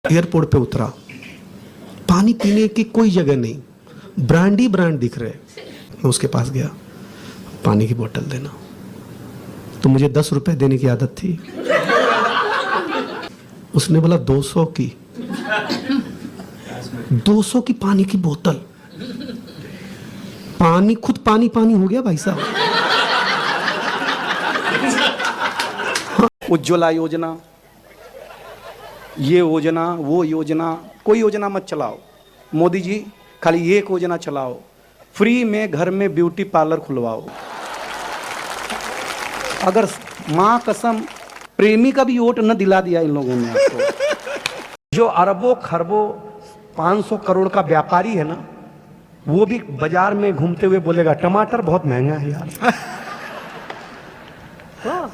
Airport पे उतरा, पानी पीने की कोई जगह नहीं, ब्रांड ही ब्रांड दिख रहे। मैं उसके पास गया, पानी की बोतल देना। तो मुझे 10 रुपए देने की आदत थी। उसने बोला 200 की, 200 की पानी की बोतल। पानी खुद पानी पानी हो गया भाई साहब। उज्ज्वला योजना, ये योजना, वो योजना, कोई योजना मत चलाओ मोदी जी, खाली एक योजना चलाओ, फ्री में घर में ब्यूटी पार्लर खुलवाओ। अगर माँ कसम प्रेमी का भी वोट न दिला दिया इन लोगों ने आपको, जो अरबों खरबों 500 करोड़ का व्यापारी है ना, वो भी बाजार में घूमते हुए बोलेगा टमाटर बहुत महंगा है यार। हाँ।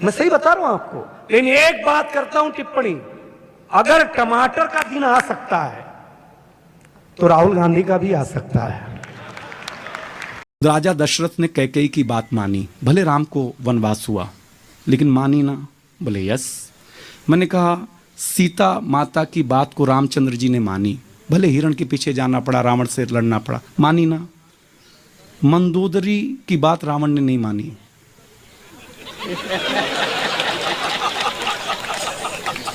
मैं सही बता रहा हूं आपको। लेकिन एक बात करता हूं टिप्पणी, अगर टमाटर का दिन आ सकता है तो राहुल गांधी का भी आ सकता है। राजा दशरथ ने कैकेयी की बात मानी, भले राम को वनवास हुआ लेकिन मानी ना, बोले यस। मैंने कहा सीता माता की बात को रामचंद्र जी ने मानी, भले हिरण के पीछे जाना पड़ा, रावण से लड़ना पड़ा, मानी ना। मंदोदरी की बात रावण ने नहीं मानी।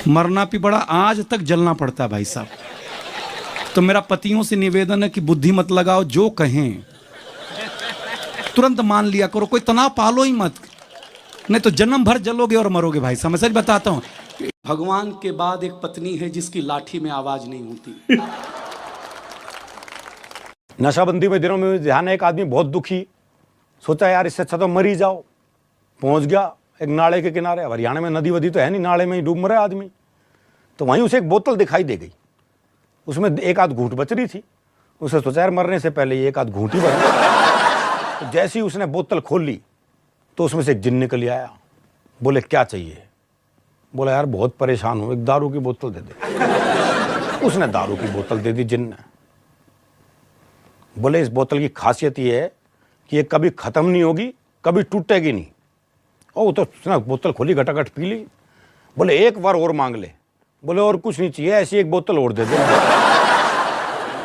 मरना भी बड़ा, आज तक जलना पड़ता है भाई साहब। तो मेरा पतियों से निवेदन है कि बुद्धि मत लगाओ, जो कहें तुरंत मान लिया करो, कोई तनाव पालो ही मत, नहीं तो जन्म भर जलोगे और मरोगे भाई साहब। मैं सच बताता हूं, भगवान के बाद एक पत्नी है जिसकी लाठी में आवाज नहीं होती। नशाबंदी में दिनों में ध्यान है, एक आदमी बहुत दुखी, सोचा यार इससे अच्छा तो मर ही जाओ। पहुंच गया एक नाले के किनारे, हरियाणा में नदी वदी तो है नहीं, नाले में ही डूब मरा आदमी। तो वहीं उसे एक बोतल दिखाई दे गई, उसमें एक आध घूंट बच रही थी। उसे सोचा यार मरने से पहले ये एक आध घूंट ही बच। तो जैसे ही उसने बोतल खोल ली तो उसमें से एक जिन निकल आया। बोले क्या चाहिए? बोला यार बहुत परेशान हूं, एक दारू की बोतल दे दे। उसने दारू की बोतल दे दी जिन ने। बोले इस बोतल की खासियत ये है कि ये कभी खत्म नहीं होगी, कभी टूटेगी नहीं। ओ तो उसने बोतल खोली, घटाघट पी ली। बोले एक बार और मांग ले। बोले और कुछ नहीं चाहिए, ऐसी एक बोतल और दे दे।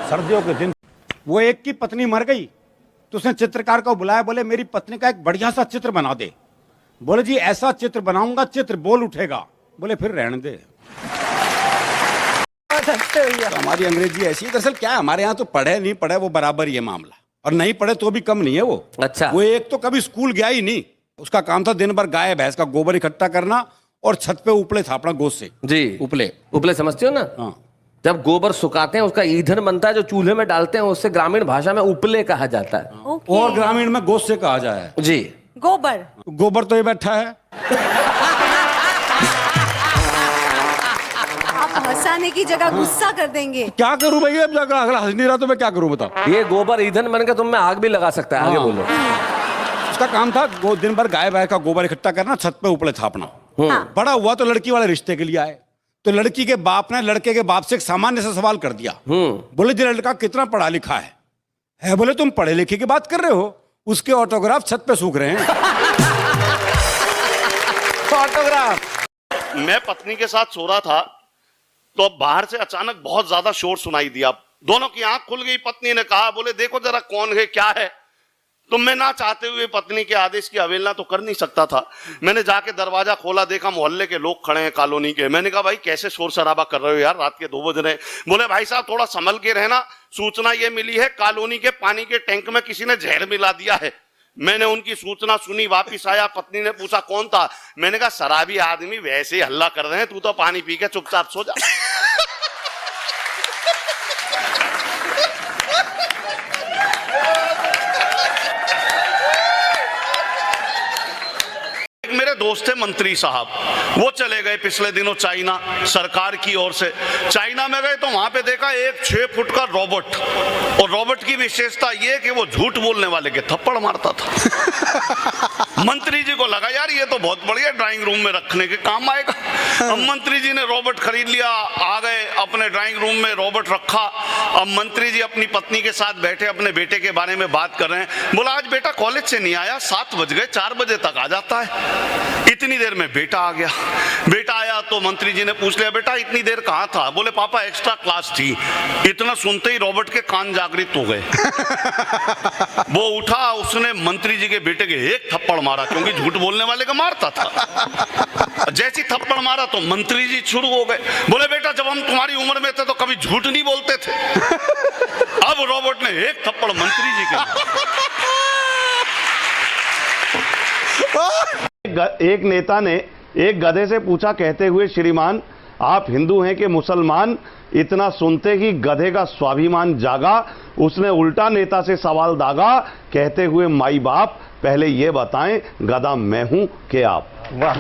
सर्दियों के दिन वो एक की पत्नी मर गई तो उसने चित्रकार को बुलाया, बोले मेरी पत्नी का एक बढ़िया सा चित्र बना दे। बोले जी ऐसा चित्र बनाऊंगा चित्र बोल उठेगा। बोले फिर रहने दे। तो हमारी अंग्रेजी ऐसी है। दरअसल क्या है, हमारे यहाँ तो पढ़े नहीं पढ़े वो बराबर ही है मामला, और नहीं पढ़े तो भी कम नहीं है वो। अच्छा। वो एक तो कभी स्कूल गया ही नहीं, उसका काम था दिन भर गाय भैंस का गोबर इकट्ठा करना और छत पे उपले थापना गोश्त से। जी, उपले उपले समझते हो ना? हाँ। जब गोबर सुखाते हैं उसका ईंधन बनता है, जो चूल्हे में डालते हैं, उससे ग्रामीण भाषा में उपले कहा जाता है। और ग्रामीण में गोश्त से कहा जाए जी। गोबर, गोबर तो ये बैठा है। आप हंसाने की जगह गुस्सा कर देंगे। क्या करूं भैया, अब जाकर अगला हंस नहीं रहा तो मैं क्या करूं बताओ। ये गोबर ईंधन बनकर तुम में आग भी लगा सकता है। आगे हाँ। बोलो। उसका काम था दिन भर गाय भैंस का गोबर इकट्ठा करना, छत पे उपले थापना। बड़ा हुआ तो लड़की वाले रिश्ते के लिए आए, तो लड़की के बाप ने लड़के के बाप से एक सामान्य सा सवाल कर दिया। बोले जी लड़का कितना पढ़ा लिखा है? बोले तुम पढ़े लिखे की बात कर रहे हो, उसके ऑटोग्राफ छत पे सूख रहे हैं। ऑटोग्राफ। मैं पत्नी के साथ सो रहा था तो अब बाहर से अचानक बहुत ज्यादा शोर सुनाई दिया। दोनों की आंख खुल गई। पत्नी ने कहा, बोले देखो जरा कौन है, क्या है? तो मैं ना चाहते हुए पत्नी के आदेश की अवहेलना तो कर नहीं सकता था। मैंने जाके दरवाजा खोला, देखा मोहल्ले के लोग खड़े हैं कॉलोनी के। मैंने कहा भाई कैसे शोर शराबा कर रहे हो यार, रात के 2 बज रहे हैं। बोले भाई साहब थोड़ा संभल के रहना, सूचना ये मिली है कॉलोनी के पानी के टैंक में किसी ने जहर मिला दिया है। मैंने उनकी सूचना सुनी, वापिस आया। पत्नी ने पूछा कौन था? मैंने कहा शराबी आदमी वैसे ही हल्ला कर रहे हैं, तू तो पानी पी के चुपचाप सो जा। मेरे दोस्त थे मंत्री साहब, वो चले गए पिछले दिनों चाइना, सरकार की ओर से चाइना में गए तो वहां पे देखा एक 6 फुट का रोबोट, और रोबोट की विशेषता ये कि वो झूठ बोलने वाले के थप्पड़ मारता था। मंत्री जी को लगा यार ये तो बहुत बढ़िया, ड्राइंग रूम में रखने के काम आएगा। अब मंत्री जी ने रोबोट खरीद लिया, आ गए अपने ड्राइंग रूम में, रोबोट रखा। अब मंत्री जी अपनी पत्नी के साथ बैठे अपने बेटे के बारे में बात कर रहे हैं। बोला आज बेटा कॉलेज से नहीं आया, 7 बज गए, 4 बजे तक आ जाता है। इतनी देर में बेटा आ गया। बेटा आया तो मंत्री जी ने पूछ लिया, बेटा इतनी देर कहाँ था? बोले पापा एक्स्ट्रा क्लास थी। इतना सुनते ही रॉबर्ट के कान जागृत हो गए। वो उठा, उसने मंत्री जी के बेटे के एक थप्पड़ मारा, क्योंकि झूठ बोलने वाले का मारता था। जैसी थप्पड़ मारा तो मंत्री जी शुरू हो गए, बोले बेटा जब हम तुम्हारी उम्र में थे तो कभी झूठ नहीं बोलते थे। अब रॉबर्ट ने एक थप्पड़ मंत्री जी के। एक नेता ने एक गधे से पूछा, कहते हुए श्रीमान आप हिंदू हैं कि मुसलमान? इतना सुनते ही गधे का स्वाभिमान जागा, उसने उल्टा नेता से सवाल दागा, कहते हुए माई बाप पहले ये बताएं गधा मैं हूं कि आप? वाह।